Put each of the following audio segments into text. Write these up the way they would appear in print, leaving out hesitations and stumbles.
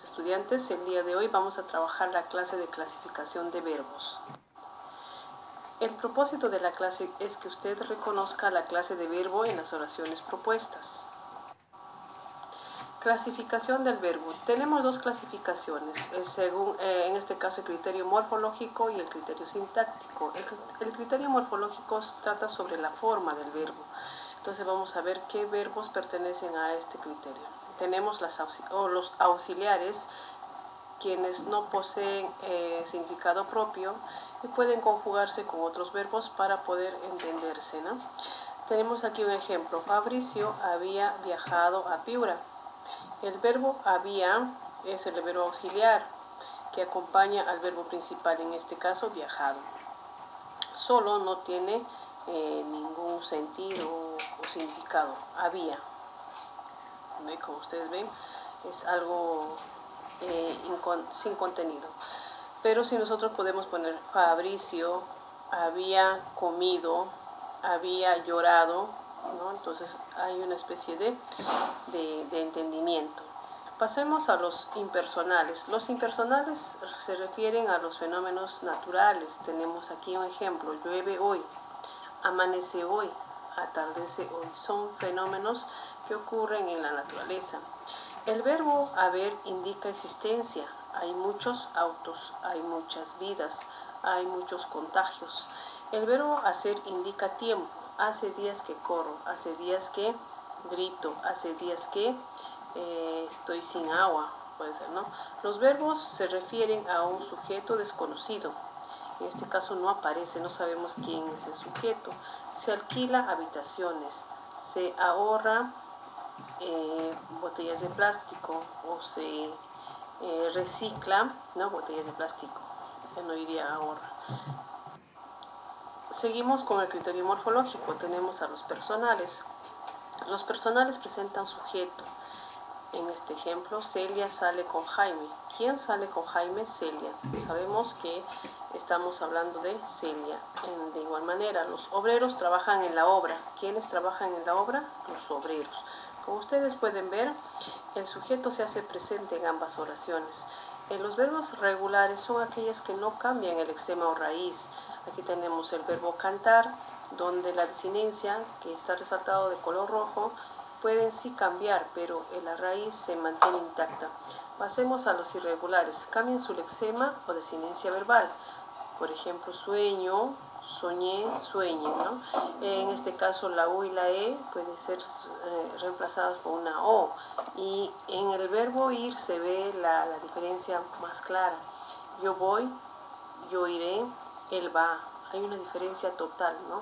Estudiantes, el día de hoy vamos a trabajar la clase de clasificación de verbos. El propósito de la clase es que usted reconozca la clase de verbo en las oraciones propuestas. Clasificación del verbo. Tenemos dos clasificaciones, según en este caso el criterio morfológico y el criterio sintáctico. El criterio morfológico trata sobre la forma del verbo. Entonces vamos a ver qué verbos pertenecen a este criterio. Tenemos los auxiliares, quienes no poseen significado propio y pueden conjugarse con otros verbos para poder entenderse, ¿no? Tenemos aquí un ejemplo. Fabricio había viajado a Piura. El verbo había es el verbo auxiliar que acompaña al verbo principal, en este caso viajado. Solo no tiene ningún sentido o significado. Había. Como ustedes ven, es algo sin contenido. Pero si nosotros podemos poner Fabricio había comido, había llorado, ¿no? Entonces hay una especie de entendimiento. Pasemos a los impersonales. Los impersonales se refieren a los fenómenos naturales. Tenemos aquí un ejemplo: llueve hoy, amanece hoy, atardece hoy. Son fenómenos que ocurren en la naturaleza. El verbo haber indica existencia. Hay muchos autos, hay muchas vidas, hay muchos contagios. El verbo hacer indica tiempo. Hace días que corro, hace días que grito, hace días que estoy sin agua, puede ser, ¿no? Los verbos se refieren a un sujeto desconocido. En este caso no aparece, no sabemos quién es el sujeto. Se alquila habitaciones, se ahorra botellas de plástico o se recicla, ¿no? Botellas de plástico. Ya no iría ahorra. Seguimos con el criterio morfológico. Tenemos a los personales. Los personales presentan sujeto. En este ejemplo, Celia sale con Jaime. ¿Quién sale con Jaime? Celia. Sabemos que estamos hablando de Celia. De igual manera, los obreros trabajan en la obra. ¿Quiénes trabajan en la obra? Los obreros. Como ustedes pueden ver, el sujeto se hace presente en ambas oraciones. Los verbos regulares son aquellos que no cambian el extrema o raíz. Aquí tenemos el verbo cantar, donde la desinencia, que está resaltado de color rojo, pueden sí cambiar, pero la raíz se mantiene intacta. Pasemos a los irregulares. Cambian su lexema o desinencia verbal. Por ejemplo, sueño, soñé, sueñe, ¿no? En este caso la U y la E pueden ser reemplazadas por una O. Y en el verbo ir se ve la diferencia más clara. Yo voy, yo iré, él va. Hay una diferencia total, ¿no?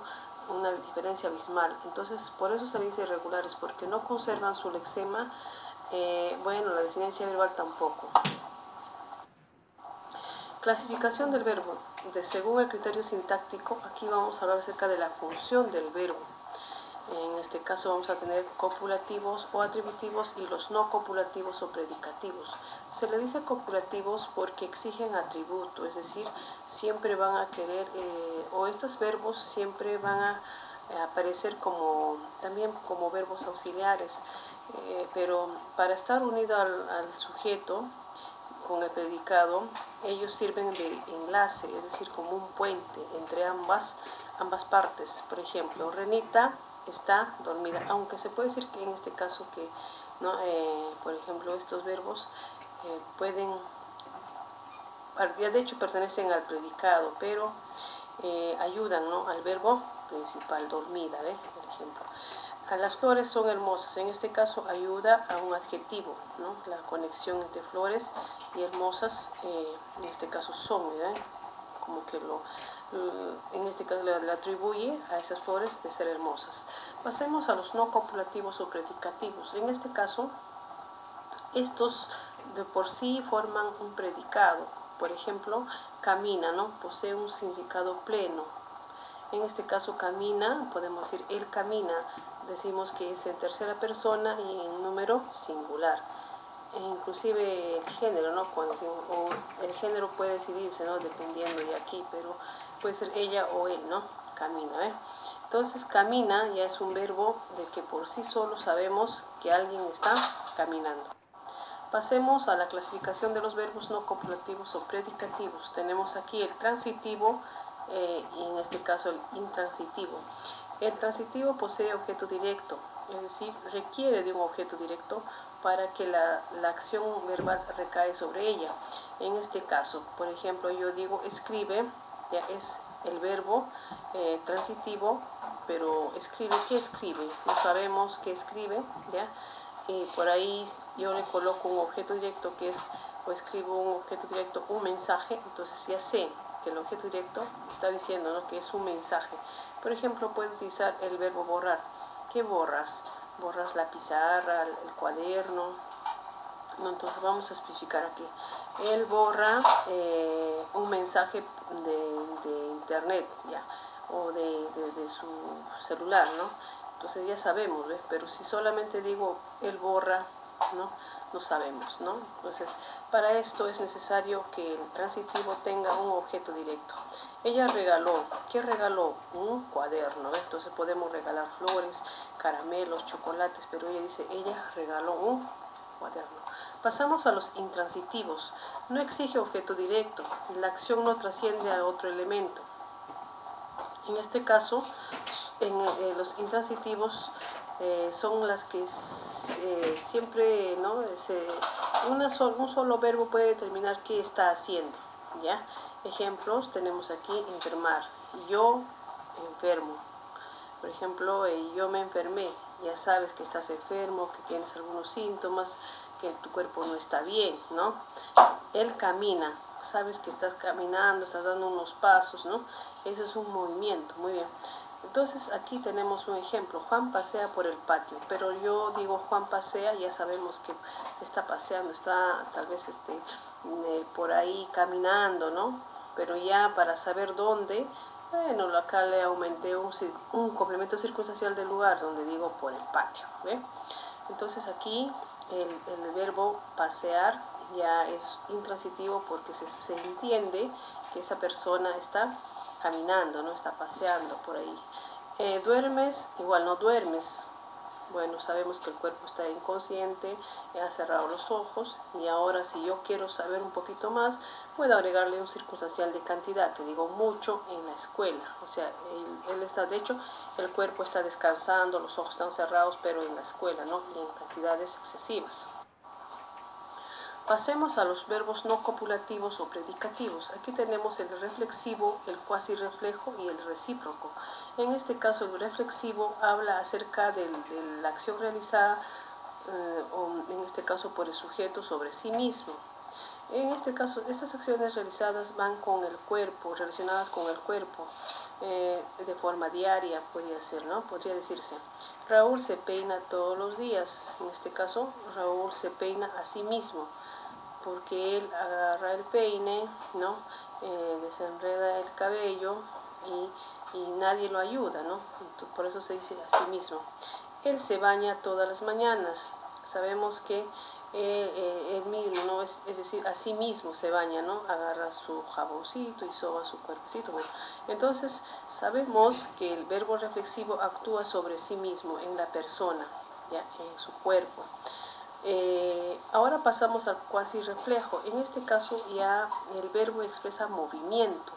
Una diferencia abismal. Entonces, por eso se dice irregulares, porque no conservan su lexema. Bueno, la desinencia verbal tampoco. Clasificación del verbo. Según el criterio sintáctico, aquí vamos a hablar acerca de la función del verbo. En este caso vamos a tener copulativos o atributivos y los no copulativos o predicativos. Se le dice copulativos porque exigen atributo, es decir, siempre van a querer, o estos verbos siempre van a aparecer también como verbos auxiliares, pero para estar unido al sujeto con el predicado, ellos sirven de enlace, es decir, como un puente entre ambas partes. Por ejemplo, Renita está dormida, aunque se puede decir que en este caso que, ¿no? Por ejemplo, estos verbos pueden, de hecho pertenecen al predicado, pero ayudan, ¿no? Al verbo principal, dormida, por ejemplo. Las flores son hermosas. En este caso ayuda a un adjetivo, ¿no? La conexión entre flores y hermosas, en este caso son, ¿verdad? Como que en este caso le atribuye a esas flores de ser hermosas. Pasemos a los no copulativos o predicativos. En este caso, estos de por sí forman un predicado. Por ejemplo, camina, ¿no? Posee un significado pleno. En este caso, camina, podemos decir él camina. Decimos que es en tercera persona y en número singular. Inclusive el género, ¿no? Cuando decimos, o el género puede decidirse, ¿no? Dependiendo de aquí, pero puede ser ella o él, ¿no? Camina, Entonces, camina ya es un verbo de que por sí solo sabemos que alguien está caminando. Pasemos a la clasificación de los verbos no copulativos o predicativos. Tenemos aquí el transitivo y en este caso el intransitivo. El transitivo posee objeto directo, es decir, requiere de un objeto directo para que la acción verbal recae sobre ella. En este caso, por ejemplo, yo digo escribe, ya es el verbo transitivo, pero escribe, ¿qué escribe? No sabemos qué escribe, ¿ya? Por ahí yo le coloco un objeto directo que es, o escribo un objeto directo, un mensaje, entonces ya sé que el objeto directo está diciendo, ¿no?, que es un mensaje. Por ejemplo, puedo utilizar el verbo borrar. ¿Qué borras? Borras la pizarra, el cuaderno, ¿no? Entonces vamos a especificar aquí. Él borra un mensaje de internet, ¿ya? O de su celular, ¿no? Entonces ya sabemos, ¿ves? Pero si solamente digo él borra, ¿no? No sabemos, ¿no? Entonces, para esto es necesario que el transitivo tenga un objeto directo. Ella regaló, ¿qué regaló? Un cuaderno, ¿ves? Entonces podemos regalar flores, caramelos, chocolates, pero ella dice, ella regaló un cuaderno. Pasamos a los intransitivos. No exige objeto directo, la acción no trasciende a otro elemento. En este caso, los intransitivos son las que siempre, ¿no?, un solo verbo puede determinar qué está haciendo, ¿ya? Ejemplos tenemos aquí: enfermar, yo enfermo. Por ejemplo, yo me enfermé, ya sabes que estás enfermo, que tienes algunos síntomas, que tu cuerpo no está bien, ¿no? Él camina, sabes que estás caminando, estás dando unos pasos, ¿no? Eso es un movimiento, muy bien. Entonces aquí tenemos un ejemplo: Juan pasea por el patio, pero yo digo Juan pasea, ya sabemos que está paseando, está tal vez por ahí caminando, ¿no? Pero ya para saber dónde, bueno, acá le aumenté un complemento circunstancial del lugar, donde digo por el patio, ¿ve? Entonces aquí el verbo pasear ya es intransitivo porque se entiende que esa persona está caminando, no está paseando por ahí. Duermes, igual no duermes. Bueno, sabemos que el cuerpo está inconsciente, ha cerrado los ojos, y ahora si yo quiero saber un poquito más, puedo agregarle un circunstancial de cantidad, que digo mucho en la escuela. O sea, él está, de hecho, el cuerpo está descansando, los ojos están cerrados, pero en la escuela, ¿no?, y en cantidades excesivas. Pasemos a los verbos no copulativos o predicativos. Aquí tenemos el reflexivo, el cuasi reflejo y el recíproco. En este caso, el reflexivo habla acerca de la acción realizada, o en este caso por el sujeto, sobre sí mismo. En este caso, estas acciones realizadas van con el cuerpo, relacionadas con el cuerpo, de forma diaria, podría decirse. Raúl se peina todos los días. En este caso, Raúl se peina a sí mismo, porque él agarra el peine, ¿no? Desenreda el cabello y nadie lo ayuda, ¿no? Por eso se dice a sí mismo. Él se baña todas las mañanas. Sabemos que él mismo, ¿no? Es decir, a sí mismo se baña, ¿no? Agarra su jaboncito y soba su cuerpecito. Bueno, entonces sabemos que el verbo reflexivo actúa sobre sí mismo, en la persona, ¿ya?, en su cuerpo. Ahora pasamos al cuasi reflejo. En este caso ya el verbo expresa movimiento,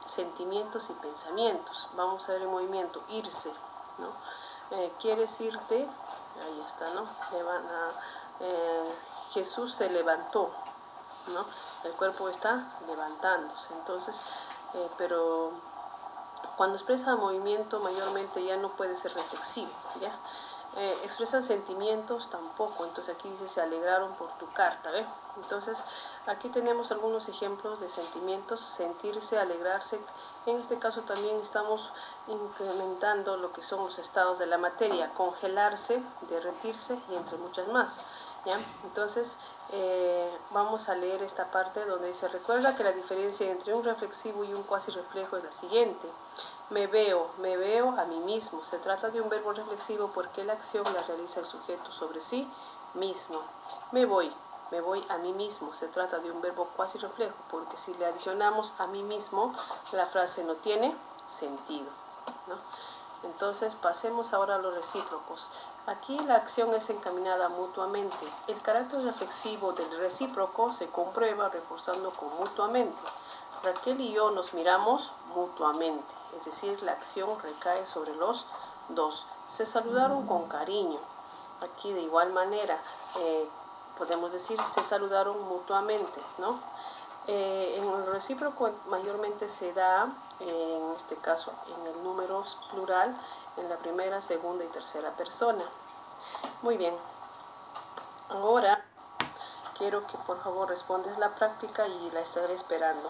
sentimientos y pensamientos. Vamos a ver el movimiento: irse, ¿no? ¿Quieres irte? Ahí está, ¿no? Jesús se levantó, ¿no? El cuerpo está levantándose. Entonces, pero cuando expresa movimiento, mayormente ya no puede ser reflexivo, ¿ya? Expresan sentimientos tampoco. Entonces aquí dice: se alegraron por tu carta, ¿ve? Entonces aquí tenemos algunos ejemplos de sentimientos: sentirse, alegrarse. En este caso también estamos incrementando lo que son los estados de la materia: congelarse, derretirse y entre muchas más, ¿ya? Entonces vamos a leer esta parte donde dice: recuerda que la diferencia entre un reflexivo y un cuasi reflejo es la siguiente. Me veo a mí mismo. Se trata de un verbo reflexivo porque la acción la realiza el sujeto sobre sí mismo. Me voy a mí mismo. Se trata de un verbo cuasi reflejo porque si le adicionamos a mí mismo, la frase no tiene sentido, ¿no? Entonces pasemos ahora a los recíprocos. Aquí la acción es encaminada mutuamente. El carácter reflexivo del recíproco se comprueba reforzando con mutuamente. Raquel y yo nos miramos mutuamente, es decir, la acción recae sobre los dos. Se saludaron con cariño. Aquí de igual manera podemos decir se saludaron mutuamente, ¿no? En el recíproco mayormente se da, en este caso, en el número plural, en la primera, segunda y tercera persona. Muy bien. Ahora quiero que por favor respondas la práctica y la estaré esperando.